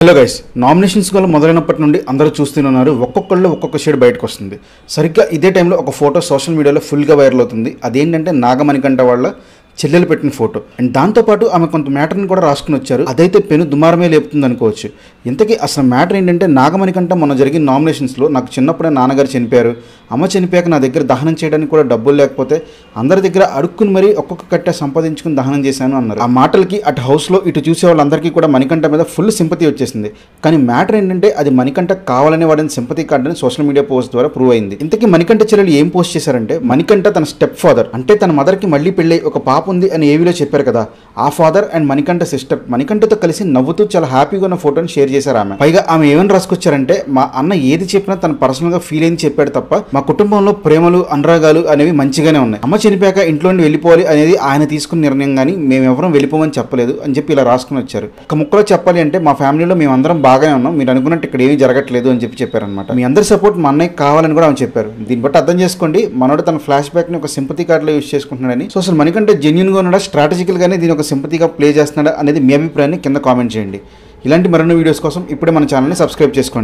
Hello guys, nominations వల్ల మొదలైనప్పటి నుండి అందరూ చూస్తున్నారు. ఒక్కొక్కళ్ళు ఒక్కొక్క షేడ్ బయటకు వస్తుంది. సరిగ్గా ఇదే టైంలో ఒక ఫోటో సోషల్ మీడియాలో ఫుల్గా వైరల్ అవుతుంది. అదేంటంటే నాగమణికంఠ వాళ్ళ చెల్లెలు పెట్టిన ఫోటో. అండ్ దాంతోపాటు ఆమె కొంత మ్యాటర్ని కూడా రాసుకుని వచ్చారు. అదైతే పెను దుమారమే లేపుతుంది అనుకోవచ్చు. ఇంతకీ అసలు మ్యాటర్ ఏంటంటే, నాగమణికంఠ మొన్న జరిగిన నామినేషన్స్లో నాకు చిన్నప్పుడే నాన్నగారు చనిపోయారు, అమ్మ చనిపోయాక నా దగ్గర దహనం చేయడానికి కూడా డబ్బులు లేకపోతే అందరి దగ్గర అడుక్కుని మరీ ఒక్కొక్క కట్టే సంపాదించుకుని దహనం చేశాను అన్నారు. ఆ మాటలకి అటు హౌస్లో ఇటు చూసే వాళ్ళందరికీ కూడా మణికంఠ మీద ఫుల్ సింపతి వచ్చేసింది. కానీ మ్యాటర్ ఏంటంటే, అది మణికంఠ కావాలనే వాడిని సింపతి కార్డ్ అని సోషల్ మీడియా పోస్ట్ ద్వారా ప్రూవ్ అయింది. ఇంతకీ మణికంఠ చెల్లెలు ఏం పోస్ట్ చేశారంటే, మణికంఠ తన స్టెప్ ఫాదర్ అంటే తన మదర్కి మళ్ళీ పెళ్ళై ఒక పాప ఉంది అని ఏవీలో చెప్పారు కదా, ఆ ఫాదర్ అండ్ మణికంఠ సిస్టర్ మణికంఠతో కలిసి నవ్వుతూ చాలా హ్యాపీగా ఉన్న ఫోటోని షేర్ చేశారు ఆమె. పైగా ఆమె ఏమని రాసుకొచ్చారంటే, మా అన్న ఏది చెప్పినా తన పర్సనల్ గా ఫీల్ అయింది చెప్పాడు తప్ప మా కుటుంబంలో ప్రేమలు అనురాగాలు అనేవి మంచిగానే ఉన్నాయి. అమ్మ చనిపోయాక ఇంట్లో నుండి వెళ్ళిపోవాలి అనేది ఆయన తీసుకున్న నిర్ణయం, కానీ మేమెవరం వెళ్ళిపోమని చెప్పలేదు అని చెప్పి ఇలా రాసుకుని వచ్చారు. ఒక ముక్కలో చెప్పాలి అంటే, మా ఫ్యామిలీలో మేమందరం బాగానే ఉన్నాం, మీరు అనుకున్నట్టు ఇక్కడ ఏమీ జరగట్లేదు అని చెప్పారనమాట. మీ అందరి సపోర్ట్ మా అన్నయ్యకి కావాలని కూడా ఆమె చెప్పారు. దీన్ని బట్టి అర్థం చేసుకోండి, మనోడు తన ఫ్లాష్ బ్యాక్ ని ఒక సింపతి కార్డ్ లో యూజ్ చేసుకుంటున్నాడని. సో అసలు మణికంఠ జెన్యూన్ గా ఉన్నాడా, స్ట్రాటజికల్ గానే దీని ఒక సింపతిగా ప్లే చేస్తున్నాడా అనేది మీ అభిప్రాయాన్ని కింద కామెంట్ చేయండి. ఇలాంటి మరిన్ని వీడియోస్ కోసం ఇప్పుడే మన ఛానల్ని సబ్స్క్రైబ్ చేసుకోండి.